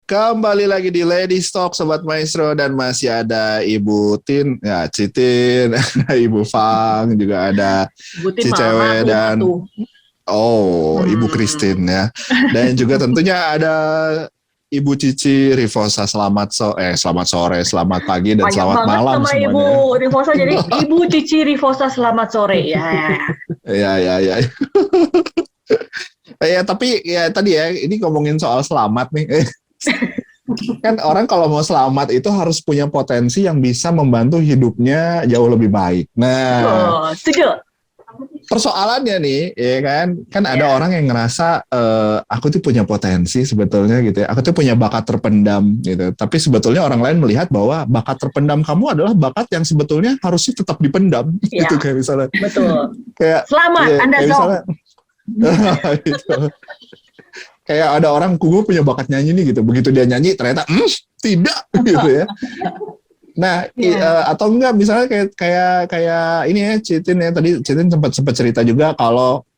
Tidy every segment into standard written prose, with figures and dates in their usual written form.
Kembali lagi di Ladies Talk Sobat Maestro dan masih ada Ibu Tin, ya Citin, Ibu Fang, juga ada Sebutin mama Cicewe tuh dan satu. Ibu Christine ya. Dan juga tentunya ada Ibu Cici Rivosa. Selamat sore, selamat pagi dan Banyak selamat banget malam nama Ibu semuanya. Rivosa, jadi Ibu Cici Rivosa selamat sore. Ya. Ya ya ya. Ya tapi ya tadi ya ini ngomongin soal selamat nih. Kan orang kalau mau selamat itu harus punya potensi yang bisa membantu hidupnya jauh lebih baik. Nah, Betul, setuju. persoalannya nih, ya kan ada Ya. orang yang ngerasa aku tuh punya potensi sebetulnya gitu ya. Aku tuh punya bakat terpendam gitu. Tapi sebetulnya orang lain melihat bahwa bakat terpendam kamu adalah bakat yang sebetulnya harusnya tetap dipendam gitu Ya, kayak misalnya betul. kayak Selamat, ya, Anda kayak misalnya zong. gitu. Kayak ada orang gue punya bakat nyanyi nih gitu. Begitu dia nyanyi ternyata tidak gitu ya. Nah, Ya. atau enggak misalnya kayak ini ya Citin ya tadi Citin sempat cerita juga kalau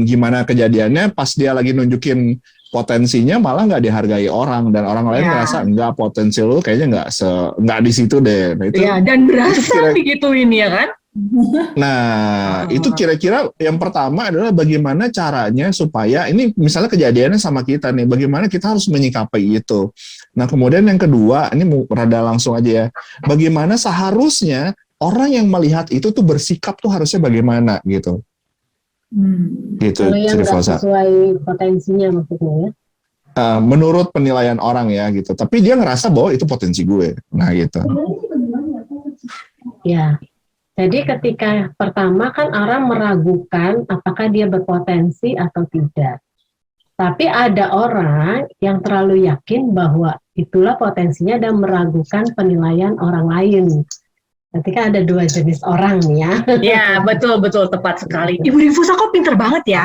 gimana kejadiannya pas dia lagi nunjukin potensinya malah nggak dihargai orang dan orang lain Ya. ngerasa enggak potensi lu kayaknya nggak di situ deh. Nah Ya, dan itu berasa kira digituin ya kan? itu kira-kira yang pertama adalah bagaimana caranya supaya ini misalnya kejadiannya sama kita nih, bagaimana kita harus menyikapi itu. Nah, kemudian yang kedua, ini rada langsung aja ya. Bagaimana seharusnya orang yang melihat itu tuh bersikap tuh harusnya bagaimana gitu. Gitu, Kalau yang nggak Srifosa. sesuai potensinya maksudnya ya. Menurut penilaian orang ya gitu. Tapi dia ngerasa bahwa itu potensi gue. Nah, gitu. Ya, jadi ketika pertama kan orang meragukan apakah dia berpotensi atau tidak. Tapi ada orang yang terlalu yakin bahwa itulah potensinya dan meragukan penilaian orang lain. Berarti kan ada dua jenis orang nih ya. Ya, betul, tepat sekali. Ibu Rivosa kok pinter banget ya?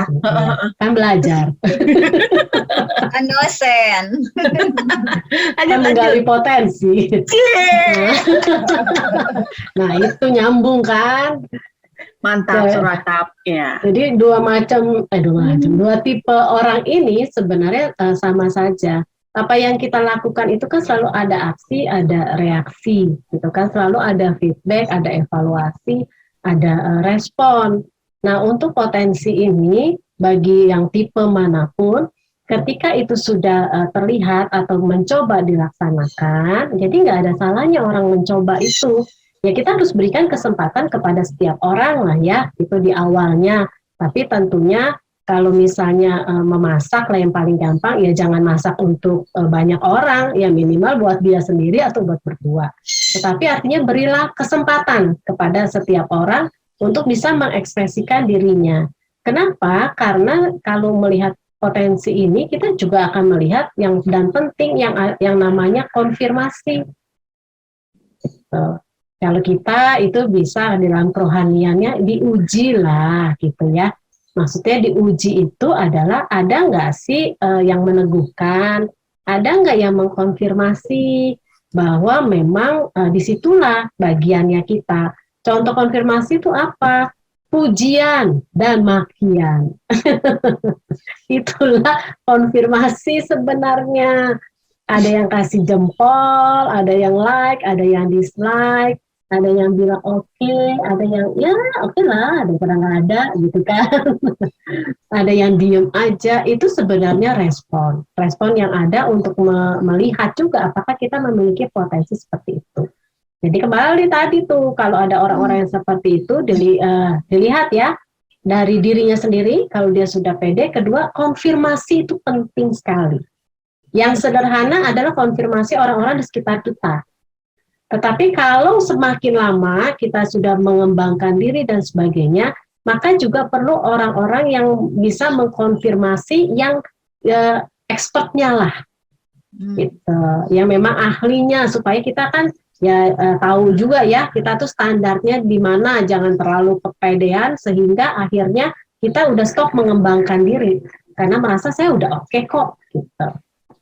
Kan belajar. Dosen. Kan menggali potensi. Nah itu nyambung kan. Mantap, Ya. suratap. Ya. Jadi dua tipe orang ini sebenarnya sama saja. Apa yang kita lakukan itu kan selalu ada aksi, ada reaksi, gitu kan. Selalu ada feedback, ada evaluasi, ada respon. Nah, untuk potensi ini bagi yang tipe manapun, ketika itu sudah terlihat atau mencoba dilaksanakan, jadi nggak ada salahnya orang mencoba itu. Ya kita harus berikan kesempatan kepada setiap orang lah ya, itu di awalnya. Tapi tentunya kalau misalnya memasak lah yang paling gampang, ya jangan masak untuk banyak orang, ya minimal buat dia sendiri atau buat berdua. Tetapi artinya berilah kesempatan kepada setiap orang untuk bisa mengekspresikan dirinya. Kenapa? Karena kalau melihat potensi ini, kita juga akan melihat yang dan penting yang namanya konfirmasi. Kalau kita itu bisa dalam kerohaniannya diuji lah gitu ya. Maksudnya diuji itu adalah ada nggak sih yang meneguhkan, ada nggak yang mengkonfirmasi bahwa memang disitulah bagiannya kita. Contoh konfirmasi itu apa? Pujian dan makian. Itulah konfirmasi sebenarnya. Ada yang kasih jempol, ada yang like, ada yang dislike, ada yang bilang oke, ada yang ya oke lah, ada yang nggak ada gitu kan. Ada yang diem aja, itu sebenarnya respon yang ada untuk melihat juga apakah kita memiliki potensi seperti itu. Jadi kembali tadi tuh, kalau ada orang-orang yang seperti itu dilihat ya dari dirinya sendiri, kalau dia sudah pede. Kedua, konfirmasi itu penting sekali. Yang sederhana adalah konfirmasi orang-orang di sekitar kita. Tetapi kalau semakin lama kita sudah mengembangkan diri dan sebagainya, maka juga perlu orang-orang yang bisa mengkonfirmasi yang expertnya lah, gitu. Yang memang ahlinya, supaya kita kan tahu juga ya kita tuh standarnya di mana, jangan terlalu kepedean sehingga akhirnya kita udah stop mengembangkan diri karena merasa saya udah oke kok, gitu.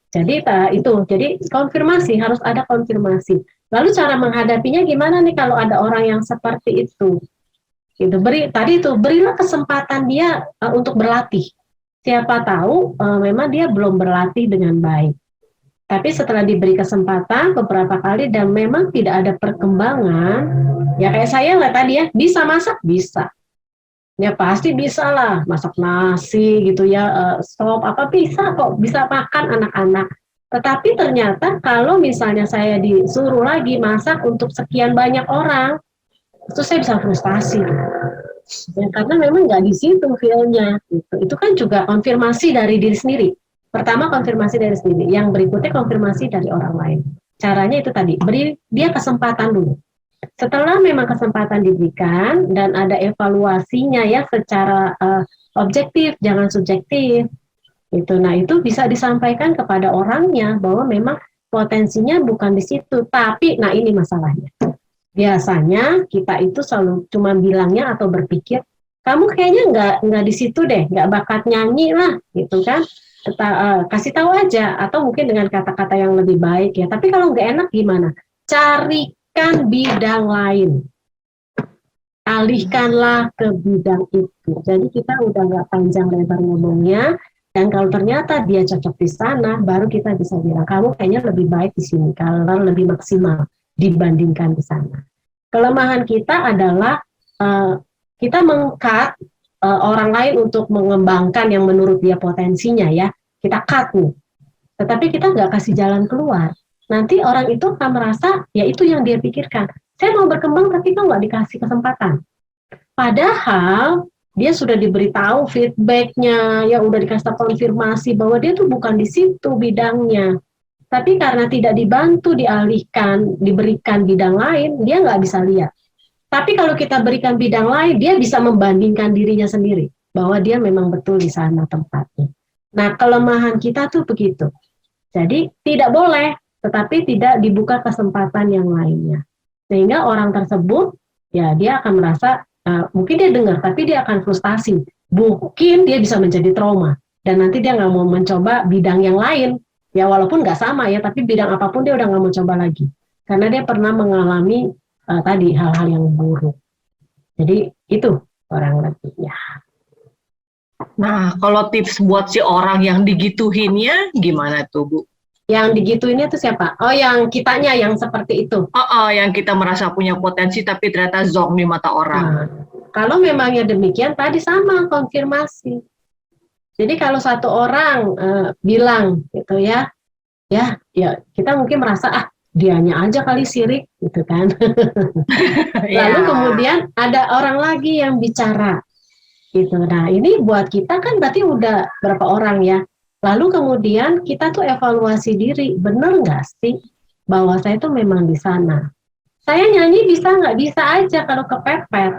Jadi jadi konfirmasi, harus ada konfirmasi. Lalu cara menghadapinya gimana nih kalau ada orang yang seperti itu? Gitu. Berilah kesempatan dia untuk berlatih. Siapa tahu memang dia belum berlatih dengan baik. Tapi setelah diberi kesempatan beberapa kali dan memang tidak ada perkembangan, ya kayak saya lah tadi ya, bisa masak, bisa. Ya pasti bisa lah, masak nasi gitu ya, sop apa bisa kok, bisa makan anak-anak. Tetapi ternyata kalau misalnya saya disuruh lagi masak untuk sekian banyak orang, itu saya bisa frustasi. Ya, karena memang nggak di situ feel-nya. Itu kan juga konfirmasi dari diri sendiri. Pertama konfirmasi dari sendiri, yang berikutnya konfirmasi dari orang lain. Caranya itu tadi, beri dia kesempatan dulu. Setelah memang kesempatan diberikan dan ada evaluasinya ya secara objektif, jangan subjektif. Nah itu bisa disampaikan kepada orangnya bahwa memang potensinya bukan di situ, tapi nah ini masalahnya. Biasanya kita itu selalu cuma bilangnya atau berpikir, kamu kayaknya nggak di situ deh, nggak bakat nyanyi lah, gitu kan? Kasih tahu aja, atau mungkin dengan kata-kata yang lebih baik ya. Tapi kalau nggak enak gimana? Carikan bidang lain, alihkanlah ke bidang itu. Jadi kita udah nggak panjang lebar ngomongnya, dan kalau ternyata dia cocok di sana, baru kita bisa bilang, kamu kayaknya lebih baik di sini, kalau lebih maksimal dibandingkan di sana. Kelemahan kita adalah kita meng-cut orang lain untuk mengembangkan yang menurut dia potensinya ya. Kita cut nih. Tetapi kita nggak kasih jalan keluar. Nanti orang itu akan merasa ya itu yang dia pikirkan. Saya mau berkembang tapi kok nggak dikasih kesempatan. Padahal dia sudah diberitahu feedbacknya, ya udah dikasih konfirmasi bahwa dia tuh bukan di situ bidangnya. Tapi karena tidak dibantu, dialihkan, diberikan bidang lain, dia nggak bisa lihat. Tapi kalau kita berikan bidang lain, dia bisa membandingkan dirinya sendiri, bahwa dia memang betul di sana tempatnya. Nah, kelemahan kita tuh begitu. Jadi, tidak boleh, tetapi tidak dibuka kesempatan yang lainnya. Sehingga orang tersebut, ya dia akan merasa, mungkin dia dengar, tapi dia akan frustasi. Mungkin dia bisa menjadi trauma. Dan nanti dia nggak mau mencoba bidang yang lain. Ya walaupun nggak sama ya, tapi bidang apapun dia udah nggak mau coba lagi. Karena dia pernah mengalami tadi hal-hal yang buruk. Jadi itu orang lebihnya. Nah, kalau tips buat si orang yang digituinnya gimana tuh, Bu? Yang digituinnya itu siapa? Oh, yang kitanya yang seperti itu. Yang kita merasa punya potensi tapi ternyata zonk di mata orang. Nah, kalau memangnya demikian, tadi sama konfirmasi. Jadi kalau satu orang bilang gitu ya kita mungkin merasa dianya aja kali sirik gitu kan. Lalu kemudian ada orang lagi yang bicara gitu. Nah ini buat kita kan berarti udah berapa orang ya. Lalu kemudian kita tuh evaluasi diri, bener nggak sih bahwa saya tuh memang di sana. Saya nyanyi bisa nggak? Bisa aja kalau kepepet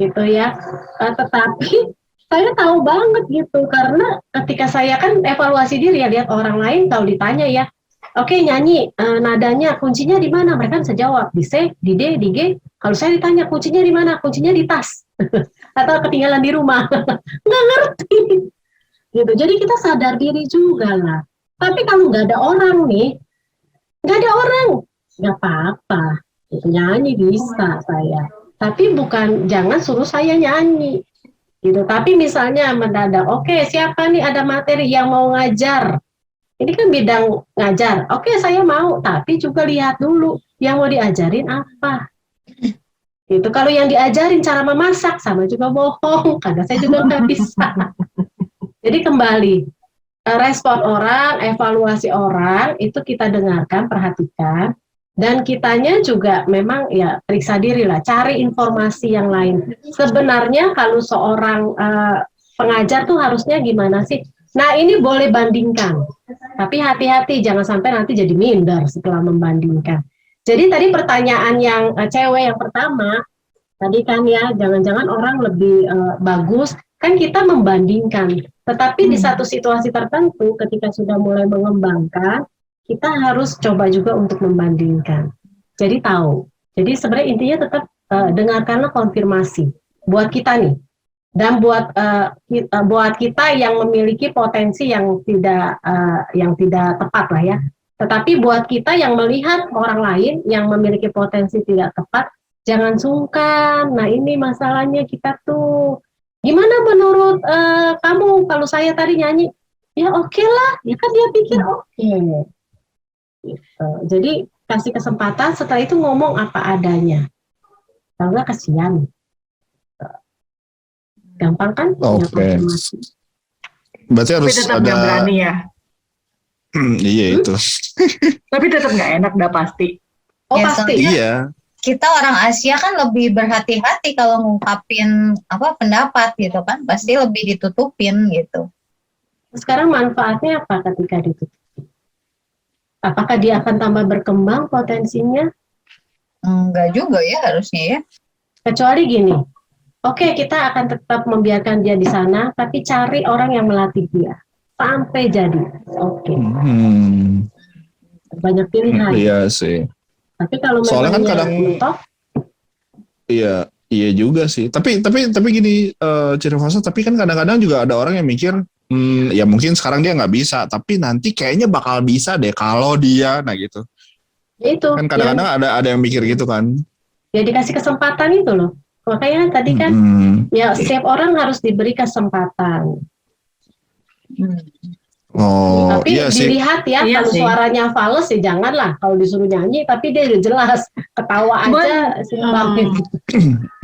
gitu ya. Tetapi saya tahu banget gitu, karena ketika saya kan evaluasi diri ya, lihat orang lain kalau ditanya ya, oke, nyanyi, nadanya, kuncinya di mana? Mereka bisa jawab, di C, di D, di G. Kalau saya ditanya, kuncinya di mana? Kuncinya di tas. Atau ketinggalan di rumah. Nggak ngerti. Gitu. Jadi kita sadar diri juga lah. Tapi kalau nggak ada orang nih, nggak ada orang, nggak apa-apa. Nyanyi bisa saya. Tapi jangan suruh saya nyanyi. Gitu. Tapi misalnya mendadak, oke, siapa nih ada materi yang mau ngajar? Ini kan bidang ngajar. Oke, saya mau, tapi juga lihat dulu yang mau diajarin apa. Gitu. Kalau yang diajarin cara memasak sama juga bohong, karena saya juga nggak bisa. Jadi kembali, respon orang, evaluasi orang itu kita dengarkan, perhatikan. Dan kitanya juga memang ya periksa diri lah, cari informasi yang lain. Sebenarnya kalau seorang pengajar tuh harusnya gimana sih? Nah ini boleh bandingkan, tapi hati-hati jangan sampai nanti jadi minder setelah membandingkan. Jadi tadi pertanyaan yang cewek yang pertama, tadi kan ya jangan-jangan orang lebih bagus, kan kita membandingkan. Tetapi di satu situasi tertentu ketika sudah mulai mengembangkan, kita harus coba juga untuk membandingkan. Jadi tahu. Jadi sebenarnya intinya tetap dengarkanlah konfirmasi buat kita nih, dan buat kita yang memiliki potensi yang tidak tepat lah ya. Tetapi buat kita yang melihat orang lain yang memiliki potensi tidak tepat, jangan sungkan. Nah ini masalahnya kita tuh. Gimana menurut kamu kalau saya tadi nyanyi? Ya oke lah, ya kan dia pikir oke. Gitu. Jadi kasih kesempatan, setelah itu ngomong apa adanya. Kalau nggak kasihan. Gampang kan? Punya Oke. konfirmasi. Berarti Tapi harus tetap ada. nggak berani ya. Iya itu. Tapi tetap nggak enak dah pasti. Oh Ya, pasti. soalnya Iya. kita orang Asia kan lebih berhati-hati kalau ngungkapin pendapat gitu kan, pasti lebih ditutupin gitu. Sekarang manfaatnya apa ketika ditutup? Apakah dia akan tambah berkembang potensinya? Enggak juga ya harusnya ya. Kecuali gini, oke, kita akan tetap membiarkan dia di sana, tapi cari orang yang melatih dia sampai jadi. Oke, banyak pilihan. Iya sih. Tapi kalau Soalnya kan memangnya kadang- mentok, Iya juga sih. Tapi gini, Cirifasa, tapi kan kadang-kadang juga ada orang yang mikir, ya mungkin sekarang dia nggak bisa, tapi nanti kayaknya bakal bisa deh kalau dia, nah gitu. ya itu Kan kadang-kadang ada yang mikir gitu kan. ya dikasih kesempatan itu loh. Makanya tadi kan ya setiap orang harus diberi kesempatan. Oh Tapi iya sih. dilihat ya, Iya kalau sih. suaranya fals ya janganlah. Kalau disuruh nyanyi, tapi dia udah jelas ketawa Cuman, aja simbangin.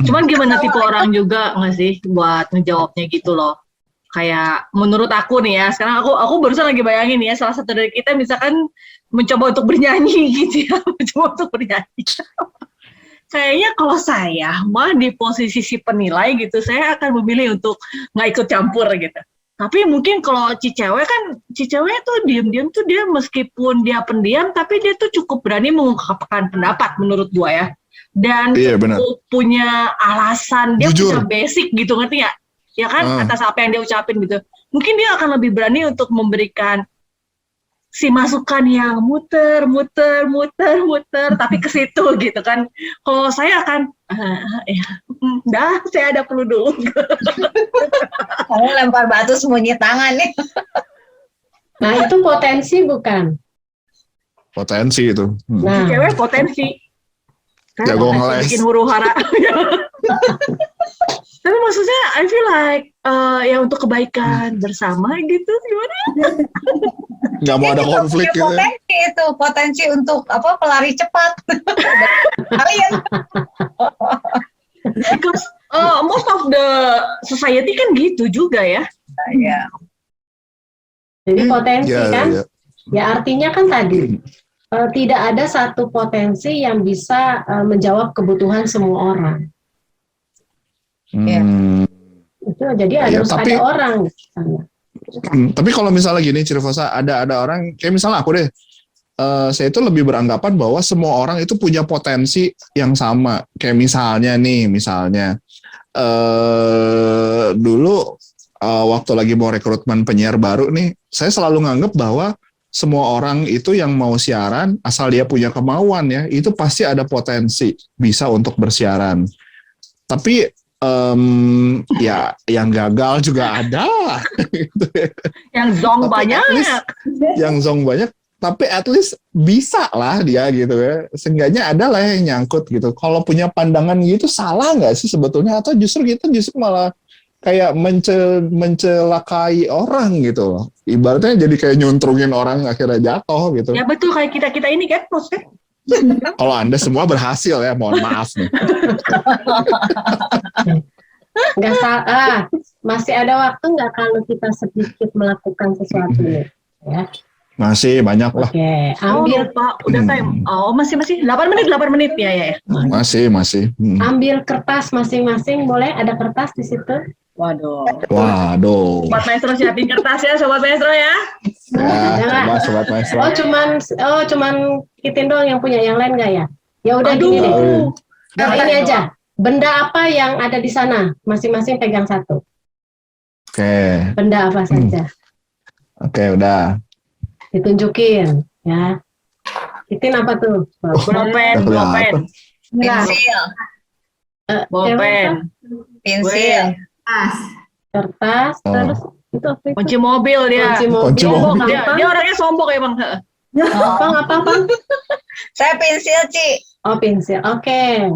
Cuman gimana tipe orang juga nggak sih buat ngejawabnya gitu loh. Kayak menurut aku nih ya, sekarang aku barusan lagi bayangin ya, salah satu dari kita misalkan mencoba untuk bernyanyi gitu ya, mencoba untuk bernyanyi. Kayaknya kalau saya mah di posisi si penilai gitu, saya akan memilih untuk nggak ikut campur gitu. Tapi mungkin kalau si cewek tuh diam-diam tuh dia meskipun dia pendiam, tapi dia tuh cukup berani mengungkapkan pendapat menurut gua ya. Dan Iya, benar. cukup punya alasan, dia Jujur. punya basic gitu, ngerti nggak? Ya kan, atas apa yang dia ucapin gitu. Mungkin dia akan lebih berani untuk memberikan si masukan yang muter, tapi ke situ gitu kan. Kalau saya akan, saya ada perlu dulu. Kamu lempar batu sembunyi tangan nih. Nah itu potensi bukan? Potensi itu. Nah, Cewek potensi. Jago ngeles. Bikin huru hara. Tapi maksudnya I feel like ya untuk kebaikan bersama gitu gimana? Nggak mau ada konflik Punya gitu. potensi itu, potensi untuk pelari cepat. Kalian Because most of the society kan gitu juga ya. ya. jadi potensi Iya, kan? iya. Ya artinya kan tadi tidak ada satu potensi yang bisa menjawab kebutuhan semua orang. Itu jadi Iya, harus tapi- ada orang di sana. Tapi kalau misalnya gini, Cirifasa, ada orang kayak misalnya aku deh, saya itu lebih beranggapan bahwa semua orang itu punya potensi yang sama. Kayak misalnya dulu waktu lagi mau rekrutmen penyiar baru nih, saya selalu nganggep bahwa semua orang itu yang mau siaran, asal dia punya kemauan ya, itu pasti ada potensi bisa untuk bersiaran. Tapi ya yang gagal juga ada. Yang zong Tapi banyak. at least yang zong banyak, tapi at least bisa lah dia gitu ya. Seenggaknya ada lah yang nyangkut gitu. Kalau punya pandangan gitu salah nggak sih sebetulnya? Atau justru kita malah kayak mencelakai orang gitu. Ibaratnya jadi kayak nyuntrungin orang akhirnya jatuh gitu. Ya betul kayak kita ini kan maksudnya. Kalau Anda semua berhasil ya, mohon maaf nih. Nggak salah, masih ada waktu nggak kalau kita sedikit melakukan sesuatu nih? Ya. Masih banyak lah. Oke, ambil Pak, udah time. Oh, masih 8 menit ya. Masih. ambil kertas masing-masing, boleh ada kertas di situ? Waduh. Waduh. Sobat Maestro siapin kertas ya, Sobat Maestro ya. Ya, coba Sobat Maestro. Oh cuman Kitin doang yang punya, yang lain nggak ya? Ya udah gini deh. Aduh. Nah, ini aja. Benda apa yang ada di sana? Masing-masing pegang satu. Oke, Benda apa saja? oke udah. Ditunjukin, ya. Kitin apa tuh? Bolpen. Enggak. Pensil, Bolpen. pensil. Kertas, terus itu apa itu? Kunci mobil dia. Kunci mobil. mobil. Dia orangnya sombong emang. Apa? Saya pensil, Ci. Oh, pensil. Oke.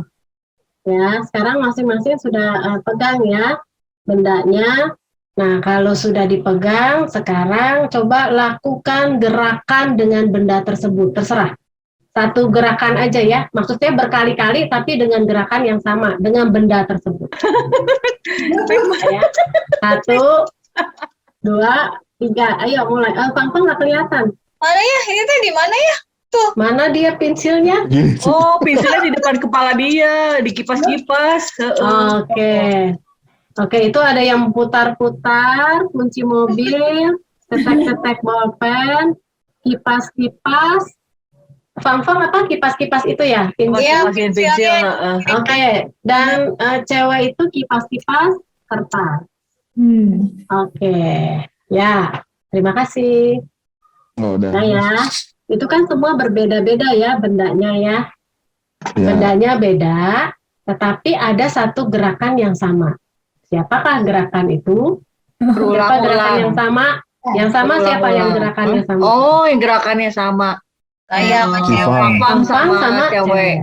Ya, sekarang masing-masing sudah pegang ya bendanya. Nah, kalau sudah dipegang, sekarang coba lakukan gerakan dengan benda tersebut. Terserah. Satu gerakan aja ya. Maksudnya berkali-kali tapi dengan gerakan yang sama dengan benda tersebut. Ya. 1, 2, 3. Ayo mulai. Pang-pang nggak kelihatan. Mana ya? Ini tuh di mana ya? Mana dia pensilnya? Gitu. Oh, pensilnya di depan kepala dia, dikipas-kipas. Oke, itu ada yang putar-putar, kunci mobil, ketek-ketek bolpen, kipas-kipas. Fang-fang apa kipas-kipas itu ya? Iya, Kipas-kipasin pensilnya. pensil. Oke, dan cewek itu kipas-kipas kertas. Oke, ya, terima kasih. Oh, udah. Nah ya, itu kan semua berbeda-beda ya bendanya ya. Ya. Bendanya beda, tetapi ada satu gerakan yang sama. Siapakah gerakan itu? Siapa gerakan yang sama? Yang sama siapa yang gerakannya sama? Oh, yang gerakannya sama. Kayak sama Cifang. cewek. Pang sama cewek. cewek.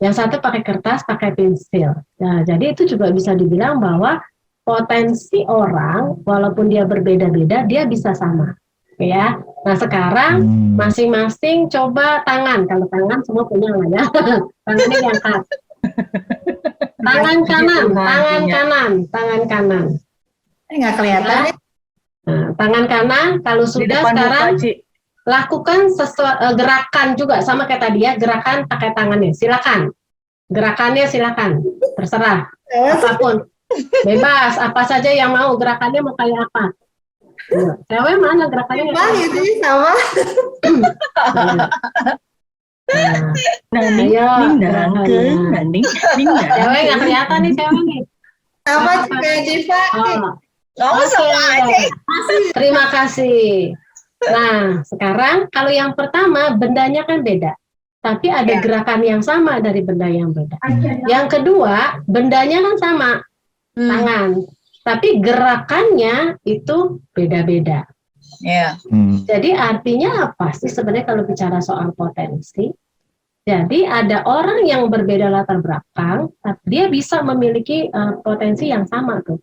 Yang satu pakai kertas, pakai pensil. Nah, jadi itu juga bisa dibilang bahwa potensi orang, walaupun dia berbeda-beda, dia bisa sama. Oke ya. Nah, sekarang masing-masing coba tangan. Kalau tangan semua punya lah ya. Tangannya diangkat. Tangan kanan, tangan kanan. Nggak kelihatan. Ya. Nah, tangan kanan, kalau Di sudah depan sekarang muka, Ci. lakukan gerakan juga sama kayak tadi ya, gerakan pakai tangannya. Silakan. Gerakannya silakan. Terserah. Apapun. Bebas, apa saja yang mau, gerakannya mau kayak apa. Cewek mana gerakannya? itu sama. Nanding, Ayo, nangke, nanding, cewek nggak kelihatan nih cewek nih. Sama kayak Diva. Oh, Sama aja. terima kasih. Nah, sekarang kalau yang pertama bendanya kan beda, tapi ada gerakan yang sama dari benda yang beda. Yang kedua bendanya kan sama, tangan, tapi gerakannya itu beda-beda. Iya. Jadi artinya apa sih sebenarnya kalau bicara soal potensi? Jadi ada orang yang berbeda latar belakang, tapi dia bisa memiliki potensi yang sama tuh,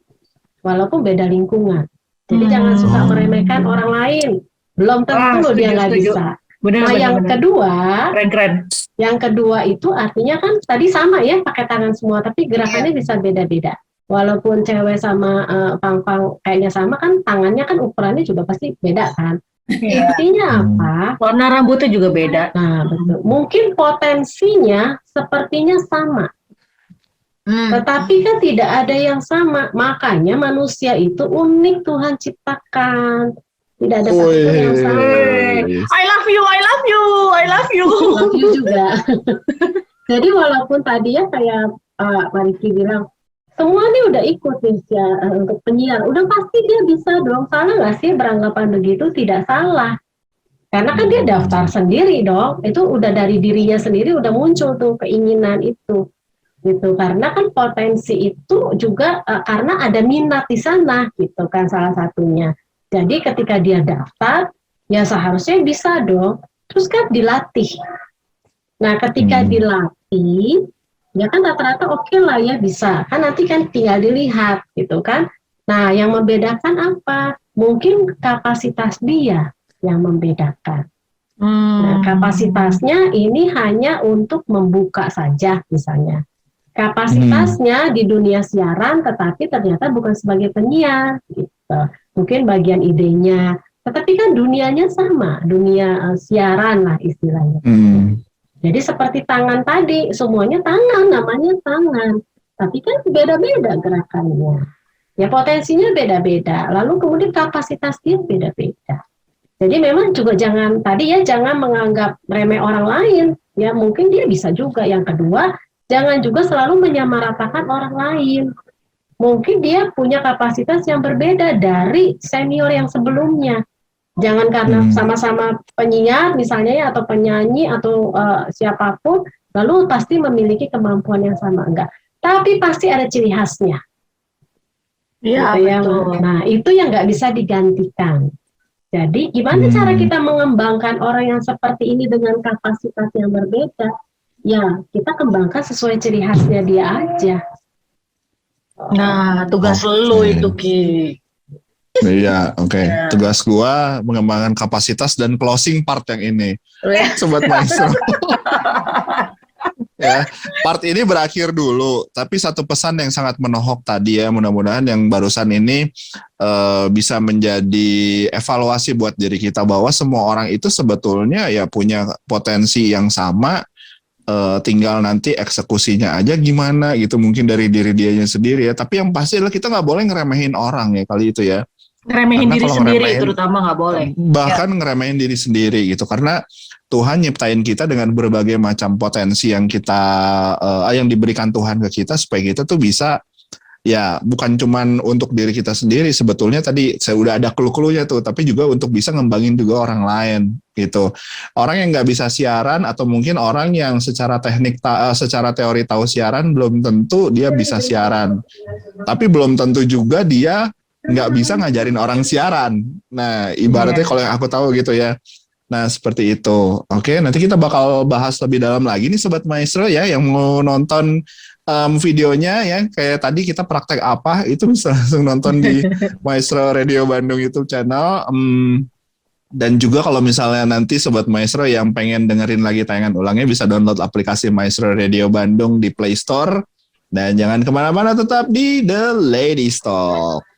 walaupun beda lingkungan. Jadi jangan suka meremehkan orang lain. Belum tentu loh dia nggak bisa. Nah yang kedua, keren. yang kedua itu artinya kan tadi sama ya pakai tangan semua, tapi gerakannya bisa beda-beda. Walaupun cewek sama pang-pang kayaknya sama kan, tangannya kan ukurannya juga pasti beda kan. Artinya apa? Warna rambutnya juga beda. Nah betul. Mungkin potensinya sepertinya sama, tetapi kan tidak ada yang sama. Makanya manusia itu unik, Tuhan ciptakan. Tidak ada satu yang sama. I love you, I love you, I love you. Love you juga. Jadi walaupun tadi ya kayak Pak Riki bilang, semua nih udah ikut nih ya, untuk penyiar, udah pasti dia bisa dong. Salah nggak sih beranggapan begitu? Tidak salah. Karena kan dia daftar sendiri dong. Itu udah dari dirinya sendiri udah muncul tuh keinginan itu. Gitu. Karena kan potensi itu juga karena ada minat di sana gitu kan salah satunya. Jadi ketika dia daftar, ya seharusnya bisa dong. Terus kan dilatih. Nah ketika dilatih, ya kan rata-rata oke lah ya bisa. Kan nanti kan tinggal dilihat gitu kan. Nah yang membedakan apa? Mungkin kapasitas dia yang membedakan. Nah kapasitasnya ini hanya untuk membuka saja misalnya. Kapasitasnya di dunia siaran tetapi ternyata bukan sebagai penyiar gitu. Mungkin bagian idenya, tetapi kan dunianya sama, dunia siaran lah istilahnya. Jadi seperti tangan tadi, semuanya tangan, namanya tangan, tapi kan beda-beda gerakannya. Ya potensinya beda-beda, lalu kemudian kapasitas dia beda-beda. Jadi memang juga jangan menganggap remeh orang lain, ya mungkin dia bisa juga. Yang kedua, jangan juga selalu menyamaratakan orang lain. Mungkin dia punya kapasitas yang berbeda dari senior yang sebelumnya. Jangan karena sama-sama penyiar misalnya ya, atau penyanyi atau siapapun, lalu pasti memiliki kemampuan yang sama. Enggak. Tapi pasti ada ciri khasnya. Iya, gitu ya. betul. Nah, itu yang nggak bisa digantikan. Jadi gimana cara kita mengembangkan orang yang seperti ini dengan kapasitas yang berbeda? Ya, kita kembangkan sesuai ciri khasnya dia aja. Nah, tugas lu itu, Ki. Iya, oke. Ya. Tugas gua mengembangkan kapasitas dan closing part yang ini, Sobat Maestro. Ya, part ini berakhir dulu. Tapi satu pesan yang sangat menohok tadi ya, mudah-mudahan yang barusan ini bisa menjadi evaluasi buat diri kita bahwa semua orang itu sebetulnya ya punya potensi yang sama. Tinggal nanti eksekusinya aja gimana gitu, mungkin dari diri dianya sendiri ya. Tapi yang pasti adalah kita nggak boleh ngeremehin orang ya kali itu ya. Ngeremehin Karena diri kalau sendiri ngeremehin- terutama nggak boleh. Bahkan ngeremehin diri sendiri gitu, karena Tuhan nyiptain kita dengan berbagai macam potensi yang yang diberikan Tuhan ke kita supaya kita tuh bisa ya bukan cuman untuk diri kita sendiri, sebetulnya tadi saya udah ada clue-cluenya tuh, tapi juga untuk bisa ngembangin juga orang lain gitu. Orang yang nggak bisa siaran atau mungkin orang yang secara secara teori tahu siaran belum tentu dia bisa siaran, tapi belum tentu juga dia nggak bisa ngajarin orang siaran. Nah, ibaratnya kalau yang aku tahu gitu ya. Nah, seperti itu. Oke, nanti kita bakal bahas lebih dalam lagi nih Sobat Maestro ya, yang mau nonton videonya ya, kayak tadi kita praktek apa, itu bisa langsung nonton di Maestro Radio Bandung YouTube channel. Dan juga kalau misalnya nanti Sobat Maestro yang pengen dengerin lagi tayangan ulangnya, bisa download aplikasi Maestro Radio Bandung di Play Store. Dan jangan kemana-mana, tetap di The Ladies Talk.